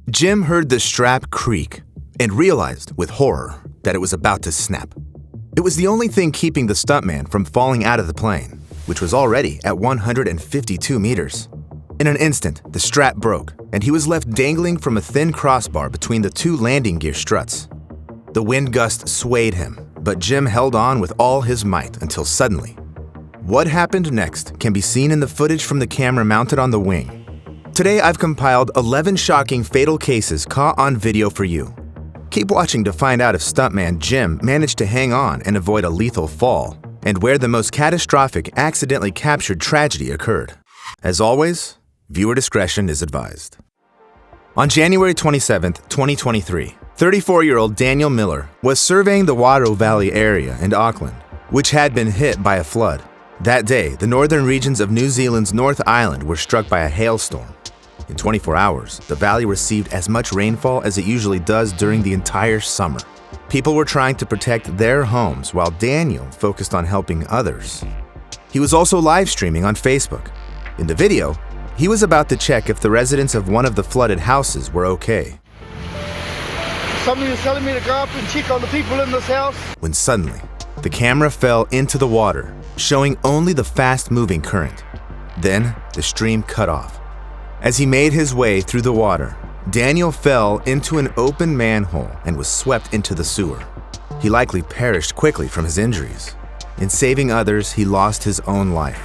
Jim heard the strap creak and realized with horror that it was about to snap. It was the only thing keeping the stuntman from falling out of the plane, which was already at 152 meters. In an instant, the strap broke, and he was left dangling from a thin crossbar between the two landing gear struts. The wind gust swayed him, but Jim held on with all his might until suddenly. What happened next can be seen in the footage from the camera mounted on the wing. Today, I've compiled 11 shocking fatal cases caught on video for you. Keep watching to find out if stuntman Jim managed to hang on and avoid a lethal fall, and where the most catastrophic accidentally captured tragedy occurred. As always, viewer discretion is advised. On January 27, 2023, 34-year-old Daniel Miller was surveying the Wairau Valley area in Auckland, which had been hit by a flood. That day, the northern regions of New Zealand's North Island were struck by a hailstorm. In 24 hours, the valley received as much rainfall as it usually does during the entire summer. People were trying to protect their homes while Daniel focused on helping others. He was also live streaming on Facebook. In the video, he was about to check if the residents of one of the flooded houses were okay. Somebody was telling me to go up and check on the people in this house. When suddenly, the camera fell into the water, showing only the fast-moving current. Then, the stream cut off. As he made his way through the water, Daniel fell into an open manhole and was swept into the sewer. He likely perished quickly from his injuries. In saving others, he lost his own life.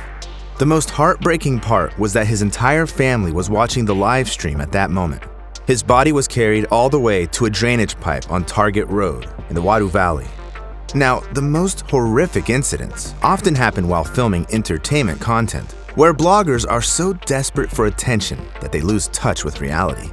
The most heartbreaking part was that his entire family was watching the live stream at that moment. His body was carried all the way to a drainage pipe on Target Road in the Wairau Valley. Now, the most horrific incidents often happen while filming entertainment content, where bloggers are so desperate for attention that they lose touch with reality.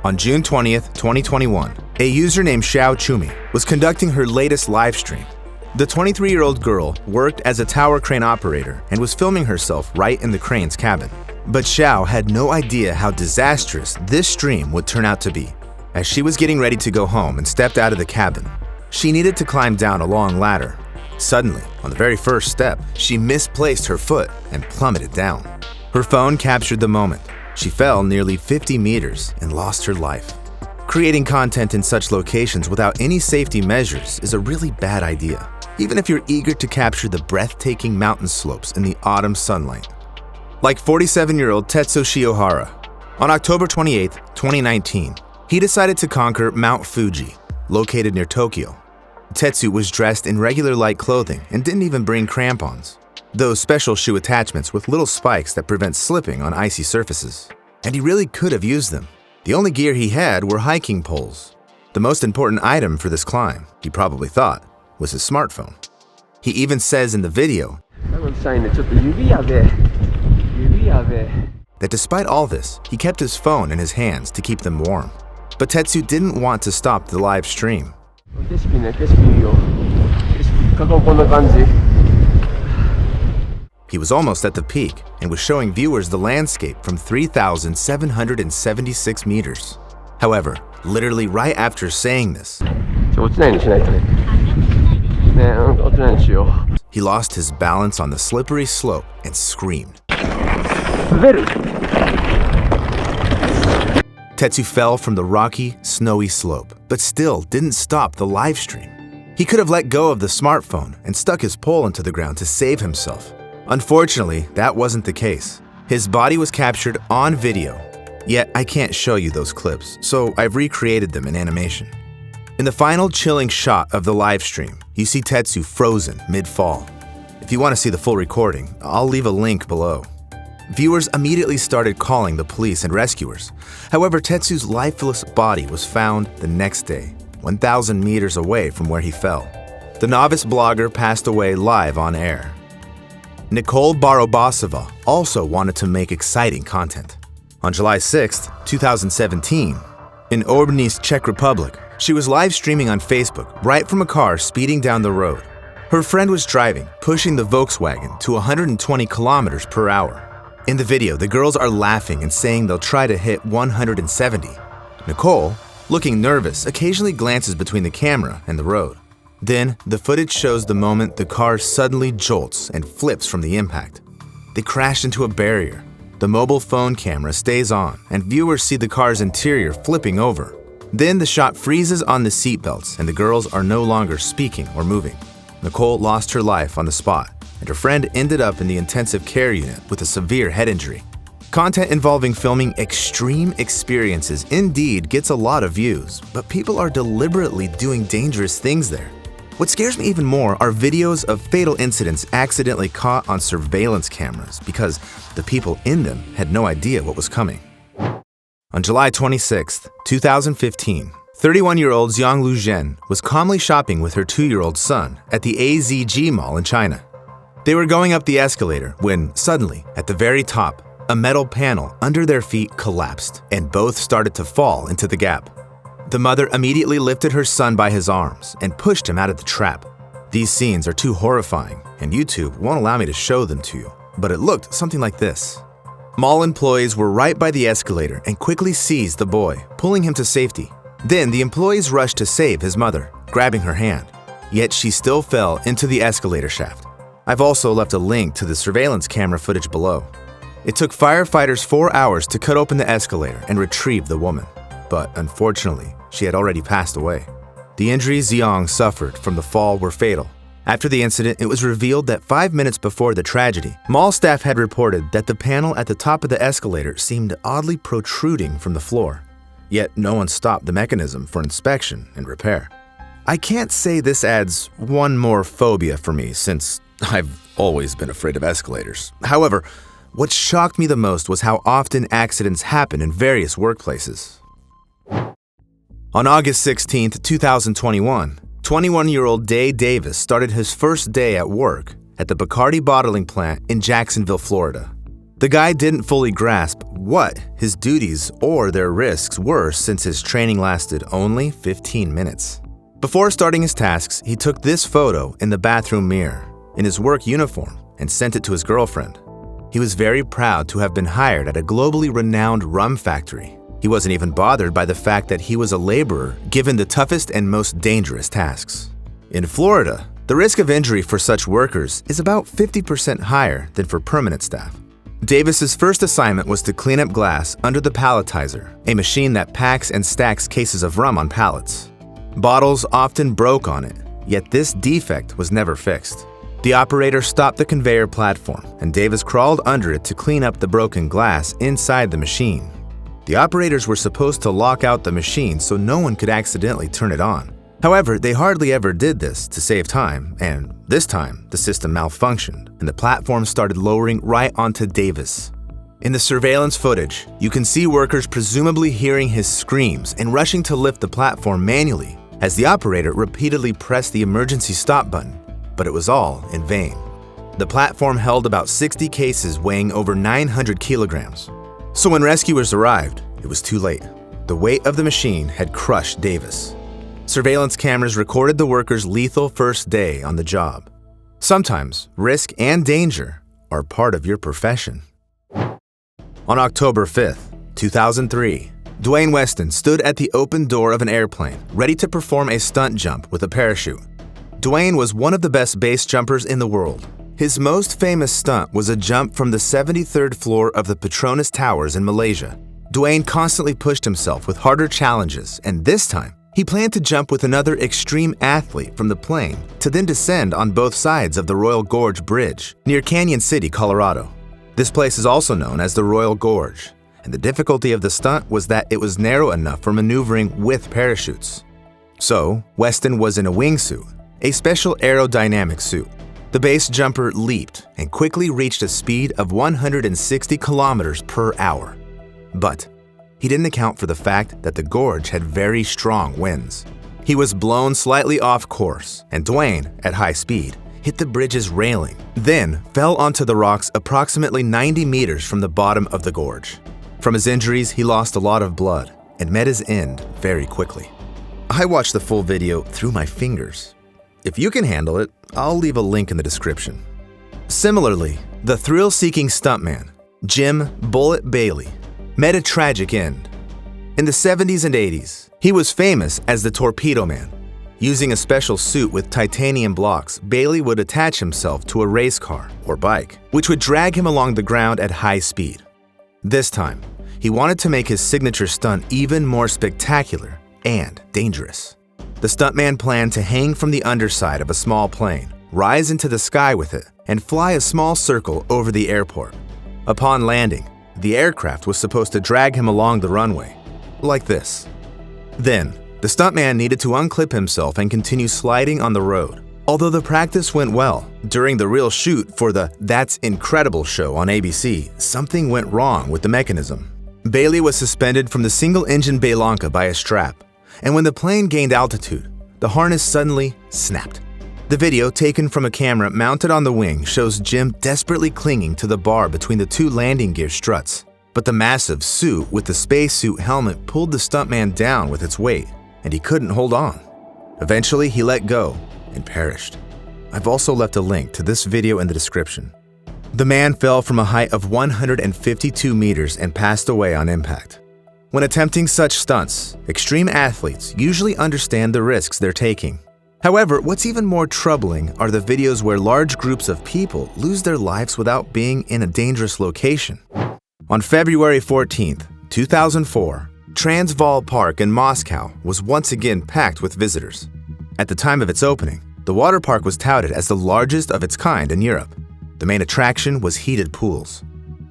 On June 20th, 2021, a user named Xiao Chumi was conducting her latest live stream. The 23-year-old girl worked as a tower crane operator and was filming herself right in the crane's cabin. But Xiao had no idea how disastrous this stream would turn out to be. As she was getting ready to go home and stepped out of the cabin, she needed to climb down a long ladder. Suddenly, on the very first step, she misplaced her foot and plummeted down. Her phone captured the moment. She fell nearly 50 meters and lost her life. Creating content in such locations without any safety measures is a really bad idea, even if you're eager to capture the breathtaking mountain slopes in the autumn sunlight. Like 47-year-old Tetsu Shiohara, on October 28, 2019, he decided to conquer Mount Fuji, located near Tokyo. Tetsu was dressed in regular light clothing and didn't even bring crampons, those special shoe attachments with little spikes that prevent slipping on icy surfaces. And he really could have used them. The only gear he had were hiking poles. The most important item for this climb, he probably thought, was his smartphone. He even says in the video that despite all this, he kept his phone in his hands to keep them warm. But Tetsu didn't want to stop the live stream. He was almost at the peak and was showing viewers the landscape from 3,776 meters. However, literally right after saying this, he lost his balance on the slippery slope and screamed. Tetsu fell from the rocky, snowy slope, but still didn't stop the live stream. He could have let go of the smartphone and stuck his pole into the ground to save himself. Unfortunately, that wasn't the case. His body was captured on video, yet I can't show you those clips, so I've recreated them in animation. In the final chilling shot of the live stream, you see Tetsu frozen mid-fall. If you want to see the full recording, I'll leave a link below. Viewers immediately started calling the police and rescuers. However, Tetsu's lifeless body was found the next day, 1,000 meters away from where he fell. The novice blogger passed away live on air. Nicole Barobasova also wanted to make exciting content. On July 6, 2017, in Obnice, Czech Republic, she was live streaming on Facebook right from a car speeding down the road. Her friend was driving, pushing the Volkswagen to 120 kilometers per hour. In the video, the girls are laughing and saying they'll try to hit 170. Nicole, looking nervous, occasionally glances between the camera and the road. Then, the footage shows the moment the car suddenly jolts and flips from the impact. They crash into a barrier. The mobile phone camera stays on, and viewers see the car's interior flipping over. Then the shot freezes on the seatbelts, and the girls are no longer speaking or moving. Nicole lost her life on the spot, and her friend ended up in the intensive care unit with a severe head injury. Content involving filming extreme experiences indeed gets a lot of views, but people are deliberately doing dangerous things there. What scares me even more are videos of fatal incidents accidentally caught on surveillance cameras because the people in them had no idea what was coming. On July 26, 2015, 31-year-old Zhang Luzhen was calmly shopping with her 2-year-old son at the AZG Mall in China. They were going up the escalator when, suddenly, at the very top, a metal panel under their feet collapsed, and both started to fall into the gap. The mother immediately lifted her son by his arms and pushed him out of the trap. These scenes are too horrifying, and YouTube won't allow me to show them to you, but it looked something like this. Mall employees were right by the escalator and quickly seized the boy, pulling him to safety. Then the employees rushed to save his mother, grabbing her hand. Yet she still fell into the escalator shaft. I've also left a link to the surveillance camera footage below. It took firefighters 4 hours to cut open the escalator and retrieve the woman. But unfortunately, she had already passed away. The injuries Zhang suffered from the fall were fatal. After the incident, it was revealed that 5 minutes before the tragedy, mall staff had reported that the panel at the top of the escalator seemed oddly protruding from the floor. Yet no one stopped the mechanism for inspection and repair. I can't say this adds one more phobia for me since I've always been afraid of escalators. However, what shocked me the most was how often accidents happen in various workplaces. On August 16, 2021, 21-year-old Day Davis started his first day at work at the Bacardi bottling plant in Jacksonville, Florida. The guy didn't fully grasp what his duties or their risks were since his training lasted only 15 minutes. Before starting his tasks, he took this photo in the bathroom mirror in his work uniform and sent it to his girlfriend. He was very proud to have been hired at a globally renowned rum factory. He wasn't even bothered by the fact that he was a laborer given the toughest and most dangerous tasks. In Florida, the risk of injury for such workers is about 50% higher than for permanent staff. Davis's first assignment was to clean up glass under the palletizer, a machine that packs and stacks cases of rum on pallets. Bottles often broke on it, yet this defect was never fixed. The operator stopped the conveyor platform, and Davis crawled under it to clean up the broken glass inside the machine. The operators were supposed to lock out the machine so no one could accidentally turn it on. However, they hardly ever did this to save time, and this time the system malfunctioned and the platform started lowering right onto Davis. In the surveillance footage, you can see workers presumably hearing his screams and rushing to lift the platform manually as the operator repeatedly pressed the emergency stop button, but it was all in vain. The platform held about 60 cases weighing over 900 kilograms. So when rescuers arrived, it was too late. The weight of the machine had crushed Davis. Surveillance cameras recorded the worker's lethal first day on the job. Sometimes risk and danger are part of your profession. On October 5th, 2003, Dwayne Weston stood at the open door of an airplane, ready to perform a stunt jump with a parachute. Dwayne was one of the best base jumpers in the world. His most famous stunt was a jump from the 73rd floor of the Petronas Towers in Malaysia. Dwayne constantly pushed himself with harder challenges, and this time, he planned to jump with another extreme athlete from the plane to then descend on both sides of the Royal Gorge Bridge near Canyon City, Colorado. This place is also known as the Royal Gorge, and the difficulty of the stunt was that it was narrow enough for maneuvering with parachutes. So, Weston was in a wingsuit, a special aerodynamic suit. The base jumper leaped and quickly reached a speed of 160 kilometers per hour. But he didn't account for the fact that the gorge had very strong winds. He was blown slightly off course, and Dwayne, at high speed, hit the bridge's railing, then fell onto the rocks approximately 90 meters from the bottom of the gorge. From his injuries, he lost a lot of blood and met his end very quickly. I watched the full video through my fingers. If you can handle it, I'll leave a link in the description. Similarly, the thrill-seeking stuntman, Jim "Bullet" Bailey, met a tragic end. In the 70s and 80s, he was famous as the Torpedo Man. Using a special suit with titanium blocks, Bailey would attach himself to a race car or bike, which would drag him along the ground at high speed. This time, he wanted to make his signature stunt even more spectacular and dangerous. The stuntman planned to hang from the underside of a small plane, rise into the sky with it, and fly a small circle over the airport. Upon landing, the aircraft was supposed to drag him along the runway, like this. Then, the stuntman needed to unclip himself and continue sliding on the road. Although the practice went well, during the real shoot for the That's Incredible show on ABC, something went wrong with the mechanism. Bailey was suspended from the single-engine Baylanka by a strap, and when the plane gained altitude, the harness suddenly snapped. The video taken from a camera mounted on the wing shows Jim desperately clinging to the bar between the two landing gear struts, but the massive suit with the spacesuit helmet pulled the stuntman down with its weight, and he couldn't hold on. Eventually, he let go and perished. I've also left a link to this video in the description. The man fell from a height of 152 meters and passed away on impact. When attempting such stunts, extreme athletes usually understand the risks they're taking. However, what's even more troubling are the videos where large groups of people lose their lives without being in a dangerous location. On February 14th, 2004, Transvaal Park in Moscow was once again packed with visitors. At the time of its opening, the water park was touted as the largest of its kind in Europe. The main attraction was heated pools.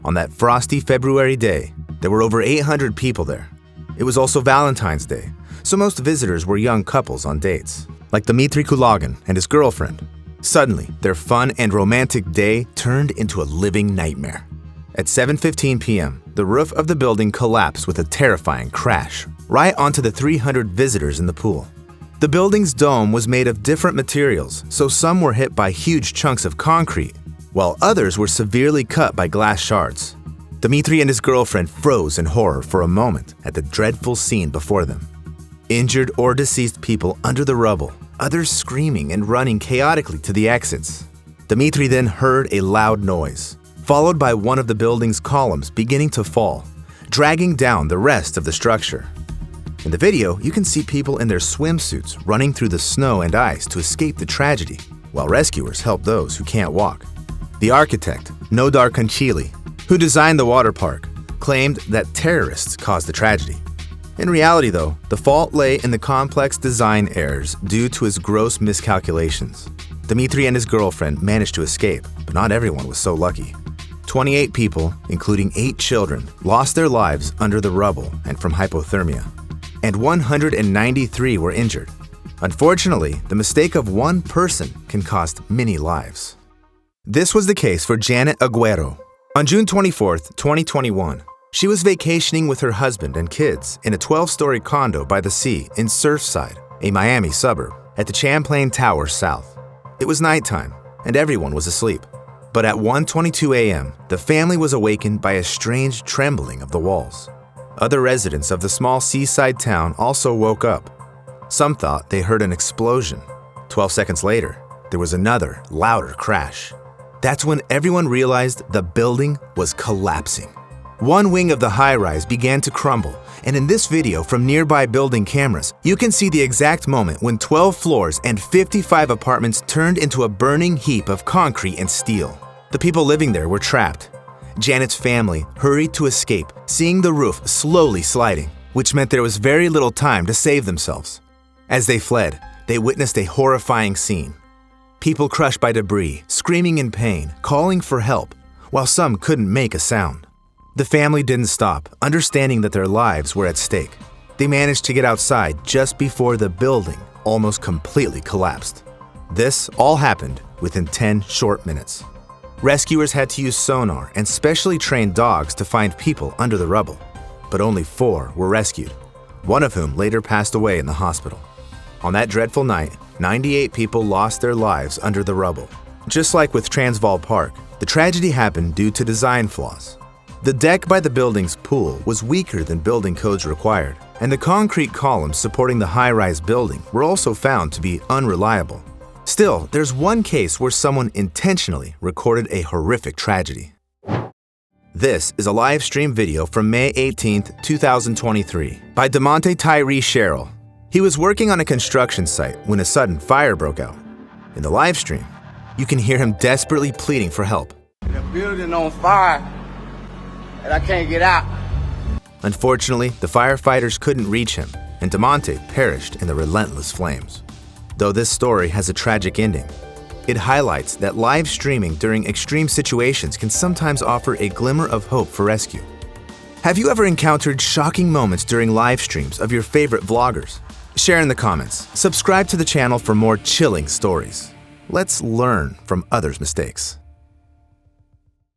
On that frosty February day, there were over 800 people there. It was also Valentine's Day, so most visitors were young couples on dates, like Dmitry Kulagin and his girlfriend. Suddenly, their fun and romantic day turned into a living nightmare. At 7:15 p.m., the roof of the building collapsed with a terrifying crash, right onto the 300 visitors in the pool. The building's dome was made of different materials, so some were hit by huge chunks of concrete, while others were severely cut by glass shards. Dmitry and his girlfriend froze in horror for a moment at the dreadful scene before them. Injured or deceased people under the rubble, others screaming and running chaotically to the exits. Dmitry then heard a loud noise, followed by one of the building's columns beginning to fall, dragging down the rest of the structure. In the video, you can see people in their swimsuits running through the snow and ice to escape the tragedy, while rescuers help those who can't walk. The architect, Nodar Konchili, who designed the water park, claimed that terrorists caused the tragedy. In reality, though, the fault lay in the complex design errors due to his gross miscalculations. Dmitry and his girlfriend managed to escape, but not everyone was so lucky. 28 people, including 8 children, lost their lives under the rubble and from hypothermia, and 193 were injured. Unfortunately, the mistake of one person can cost many lives. This was the case for Janet Aguero. On June 24, 2021, she was vacationing with her husband and kids in a 12-story condo by the sea in Surfside, a Miami suburb, at the Champlain Tower South. It was nighttime, and everyone was asleep. But at 1:22 a.m., the family was awakened by a strange trembling of the walls. Other residents of the small seaside town also woke up. Some thought they heard an explosion. 12 seconds later, there was another, louder crash. That's when everyone realized the building was collapsing. One wing of the high-rise began to crumble, and in this video from nearby building cameras, you can see the exact moment when 12 floors and 55 apartments turned into a burning heap of concrete and steel. The people living there were trapped. Janet's family hurried to escape, seeing the roof slowly sliding, which meant there was very little time to save themselves. As they fled, they witnessed a horrifying scene. People crushed by debris, screaming in pain, calling for help, while some couldn't make a sound. The family didn't stop, understanding that their lives were at stake. They managed to get outside just before the building almost completely collapsed. This all happened within 10 short minutes. Rescuers had to use sonar and specially trained dogs to find people under the rubble, but only 4 were rescued, one of whom later passed away in the hospital. On that dreadful night, 98 people lost their lives under the rubble. Just like with Transvaal Park, the tragedy happened due to design flaws. The deck by the building's pool was weaker than building codes required, and the concrete columns supporting the high-rise building were also found to be unreliable. Still, there's one case where someone intentionally recorded a horrific tragedy. This is a live stream video from May 18, 2023, by DeMonte Tyree Sherrill. He was working on a construction site when a sudden fire broke out. In the live stream, you can hear him desperately pleading for help. The building on fire. and I can't get out. Unfortunately, the firefighters couldn't reach him, and DeMonte perished in the relentless flames. Though this story has a tragic ending, it highlights that live streaming during extreme situations can sometimes offer a glimmer of hope for rescue. Have you ever encountered shocking moments during live streams of your favorite vloggers? Share in the comments. Subscribe to the channel for more chilling stories. Let's learn from others' mistakes.